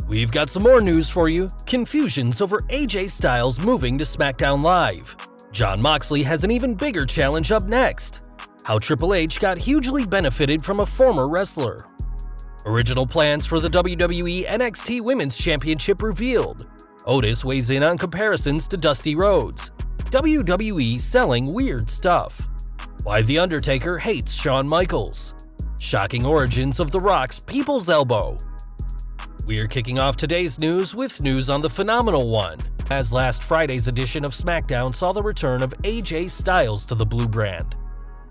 We've got some more news for you. Confusions over AJ Styles moving to Smackdown Live. Jon Moxley has an even bigger challenge up next. How Triple H got hugely benefited from a former wrestler. Original plans for the WWE NXT Women's Championship revealed. Otis weighs in on comparisons to Dusty Rhodes. WWE selling weird stuff. Why The Undertaker hates Shawn Michaels. Shocking origins of The Rock's People's Elbow. We're kicking off today's news with news on the Phenomenal One, as last Friday's edition of Smackdown saw the return of AJ Styles to the Blue brand.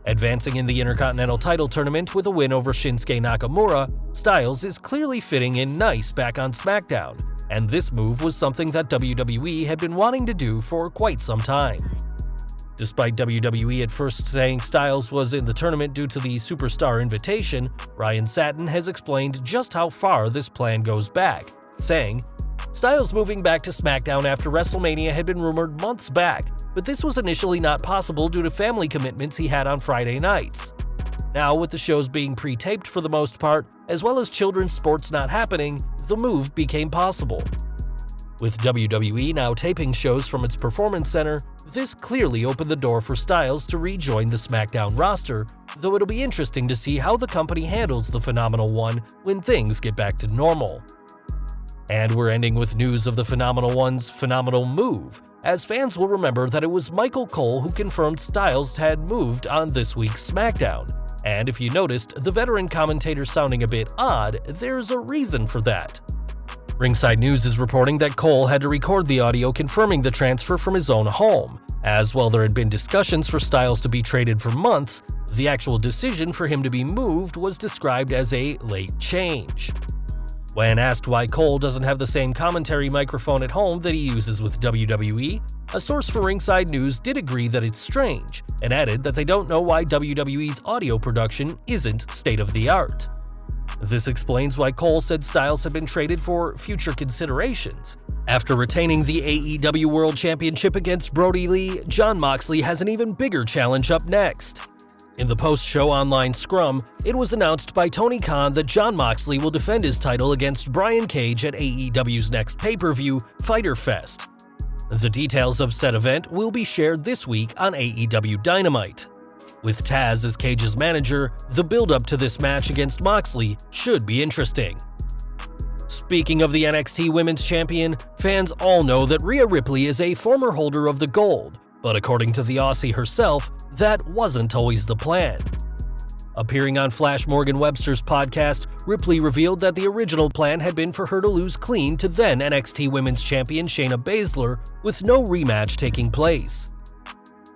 Advancing in the Intercontinental title tournament with a win over Shinsuke Nakamura, Styles is clearly fitting in nice back on SmackDown, and this move was something that WWE had been wanting to do for quite some time. Despite WWE at first saying Styles was in the tournament due to the Superstar Invitation, Ryan Satin has explained just how far this plan goes back, saying, "Styles moving back to SmackDown after WrestleMania had been rumored months back, but this was initially not possible due to family commitments he had on Friday nights. Now, with the shows being pre-taped for the most part, as well as children's sports not happening, the move became possible." With WWE now taping shows from its Performance Center, this clearly opened the door for Styles to rejoin the SmackDown roster, though it'll be interesting to see how the company handles the Phenomenal One when things get back to normal. And we're ending with news of the Phenomenal One's phenomenal move, as fans will remember that it was Michael Cole who confirmed Styles had moved on this week's SmackDown. And if you noticed the veteran commentator sounding a bit odd, there's a reason for that. Ringside News is reporting that Cole had to record the audio confirming the transfer from his own home, as while there had been discussions for Styles to be traded for months, the actual decision for him to be moved was described as a late change. When asked why Cole doesn't have the same commentary microphone at home that he uses with WWE, a source for Ringside News did agree that it's strange, and added that they don't know why WWE's audio production isn't state-of-the-art. This explains why Cole said Styles had been traded for future considerations. After retaining the AEW World Championship against Brody Lee, Jon Moxley has an even bigger challenge up next. In the post-show online scrum, it was announced by Tony Khan that Jon Moxley will defend his title against Brian Cage at AEW's next pay-per-view, Fyter Fest. The details of said event will be shared this week on AEW Dynamite. With Taz as Cage's manager, the build-up to this match against Moxley should be interesting. Speaking of the NXT Women's Champion, fans all know that Rhea Ripley is a former holder of the gold, but according to the Aussie herself, that wasn't always the plan. Appearing on Flash Morgan Webster's podcast, Ripley revealed that the original plan had been for her to lose clean to then NXT Women's Champion Shayna Baszler, with no rematch taking place.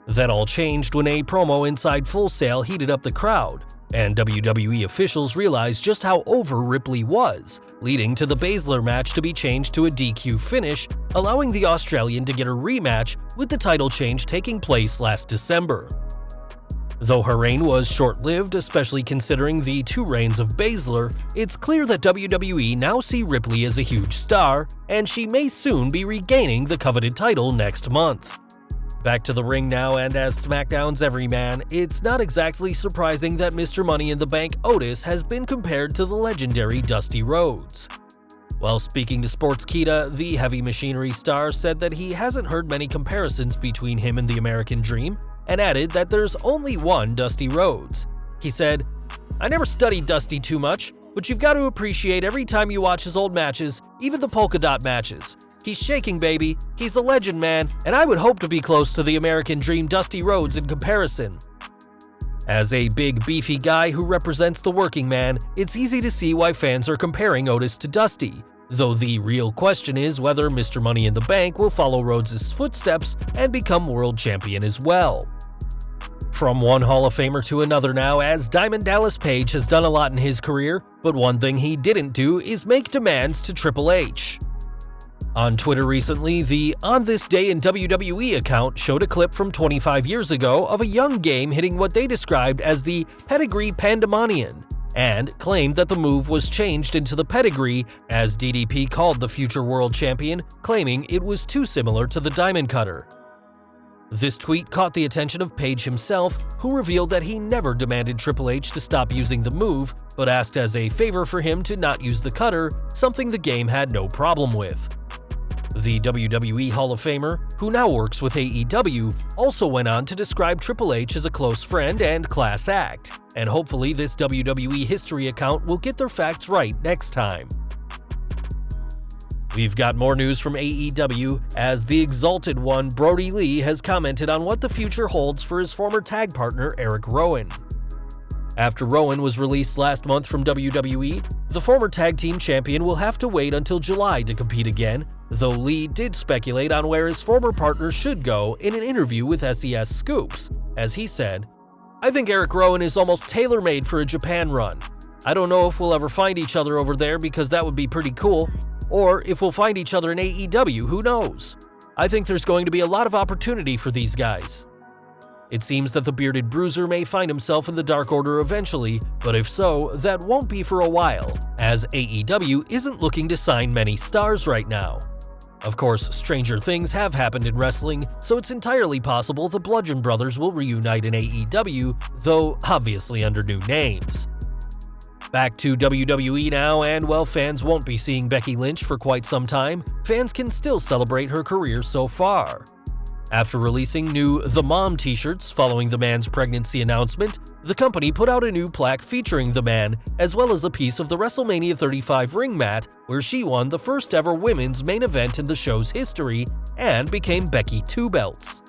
That all changed when a promo inside Full Sail heated up the crowd, and WWE officials realized just how over Ripley was, leading to the Baszler match to be changed to a DQ finish, allowing the Australian to get a rematch, with the title change taking place last December. Though her reign was short-lived, especially considering the 2 reigns of Baszler, it's clear that WWE now see Ripley as a huge star, and she may soon be regaining the coveted title next month. Back to the ring now, and as SmackDown's everyman, it's not exactly surprising that Mr. Money in the Bank Otis has been compared to the legendary Dusty Rhodes. While speaking to Sportskeeda, the Heavy Machinery star said that he hasn't heard many comparisons between him and the American Dream, and added that there's only one Dusty Rhodes. He said, "I never studied Dusty too much, but you've got to appreciate every time you watch his old matches, even the polka dot matches. He's shaking, baby. He's a legend, man, and I would hope to be close to the American Dream Dusty Rhodes in comparison." As a big, beefy guy who represents the working man, it's easy to see why fans are comparing Otis to Dusty, though the real question is whether Mr. Money in the Bank will follow Rhodes' footsteps and become world champion as well. From one Hall of Famer to another now, as Diamond Dallas Page has done a lot in his career, but one thing he didn't do is make demands to Triple H. On Twitter recently, the On This Day in WWE account showed a clip from 25 years ago of a young game hitting what they described as the Pedigree Pandemonium, and claimed that the move was changed into the Pedigree, as DDP called the future world champion, claiming it was too similar to the Diamond Cutter. This tweet caught the attention of Page himself, who revealed that he never demanded Triple H to stop using the move, but asked as a favor for him to not use the cutter, something the game had no problem with. The WWE Hall of Famer, who now works with AEW, also went on to describe Triple H as a close friend and class act, and hopefully this WWE history account will get their facts right next time. We've got more news from AEW, as the Exalted One Brody Lee has commented on what the future holds for his former tag partner Eric Rowan. After Rowan was released last month from WWE, the former tag team champion will have to wait until July to compete again, though Lee did speculate on where his former partner should go in an interview with SES Scoops, as he said, "I think Eric Rowan is almost tailor-made for a Japan run. I don't know if we'll ever find each other over there because that would be pretty cool, or if we'll find each other in AEW, who knows? I think there's going to be a lot of opportunity for these guys." It seems that the bearded bruiser may find himself in the Dark Order eventually, but if so, that won't be for a while, as AEW isn't looking to sign many stars right now. Of course, stranger things have happened in wrestling, so it's entirely possible the Bludgeon Brothers will reunite in AEW, though obviously under new names. Back to WWE now, and while fans won't be seeing Becky Lynch for quite some time, fans can still celebrate her career so far. After releasing new The Mom t-shirts following the man's pregnancy announcement, the company put out a new plaque featuring the man, as well as a piece of the WrestleMania 35 ring mat, where she won the first ever women's main event in the show's history and became Becky Two Belts.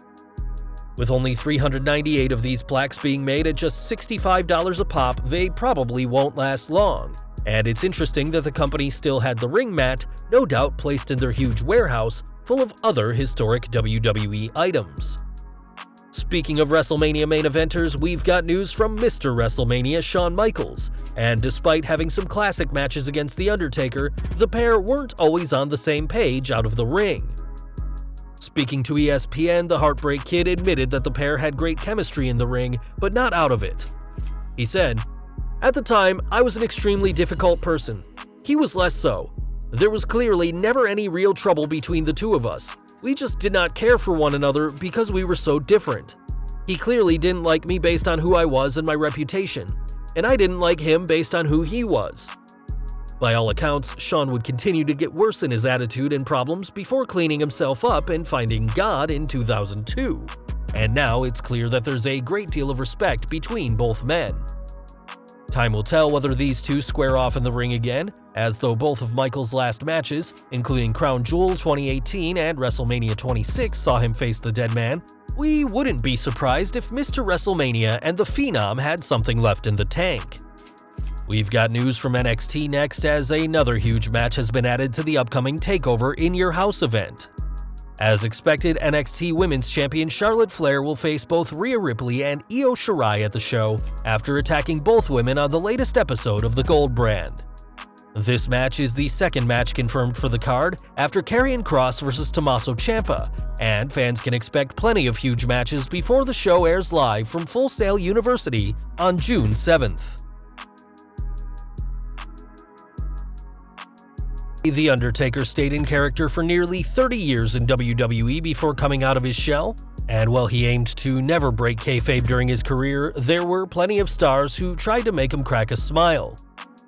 With only 398 of these plaques being made at just $65 a pop, they probably won't last long. And it's interesting that the company still had the ring mat, no doubt placed in their huge warehouse, full of other historic WWE items. Speaking of WrestleMania main eventers, we've got news from Mr. WrestleMania Shawn Michaels, and despite having some classic matches against The Undertaker, the pair weren't always on the same page out of the ring. Speaking to ESPN, the Heartbreak Kid admitted that the pair had great chemistry in the ring, but not out of it. He said, "At the time, I was an extremely difficult person. He was less so. There was clearly never any real trouble between the two of us. We just did not care for one another because we were so different. He clearly didn't like me based on who I was and my reputation, and I didn't like him based on who he was." By all accounts, Shawn would continue to get worse in his attitude and problems before cleaning himself up and finding God in 2002. And now it's clear that there's a great deal of respect between both men. Time will tell whether these two square off in the ring again, as though both of Michaels' last matches, including Crown Jewel 2018 and WrestleMania 26, saw him face the Dead Man, we wouldn't be surprised if Mr. WrestleMania and the Phenom had something left in the tank. We've got news from NXT next, as another huge match has been added to the upcoming TakeOver In Your House event. As expected, NXT Women's Champion Charlotte Flair will face both Rhea Ripley and Io Shirai at the show after attacking both women on the latest episode of the Gold Brand. This match is the second match confirmed for the card after Karrion Kross vs. Tommaso Ciampa, and fans can expect plenty of huge matches before the show airs live from Full Sail University on June 7th. The Undertaker stayed in character for nearly 30 years in WWE before coming out of his shell, and while he aimed to never break kayfabe during his career, there were plenty of stars who tried to make him crack a smile.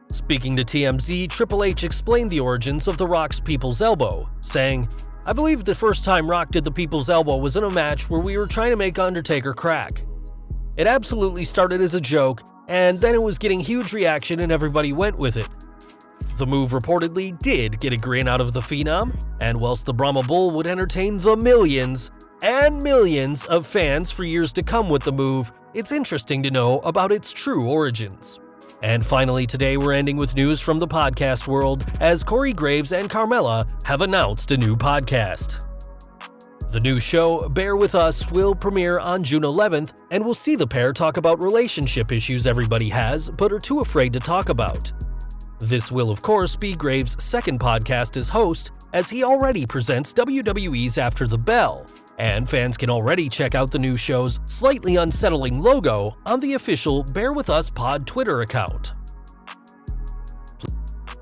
Speaking to TMZ, Triple H explained the origins of The Rock's People's Elbow, saying, "I believe the first time Rock did the People's Elbow was in a match where we were trying to make Undertaker crack. It absolutely started as a joke, and then it was getting huge reaction and everybody went with it. The move reportedly did get a grin out of the Phenom, and whilst the Brahma Bull would entertain the millions and millions of fans for years to come with the move, it's interesting to know about its true origins." And finally today we're ending with news from the podcast world, as Corey Graves and Carmella have announced a new podcast. The new show, Bear With Us, will premiere on June 11th, and we'll see the pair talk about relationship issues everybody has but are too afraid to talk about. This will, of course, be Graves' second podcast as host, as he already presents WWE's After the Bell, and fans can already check out the new show's slightly unsettling logo on the official Bear With Us Pod Twitter account.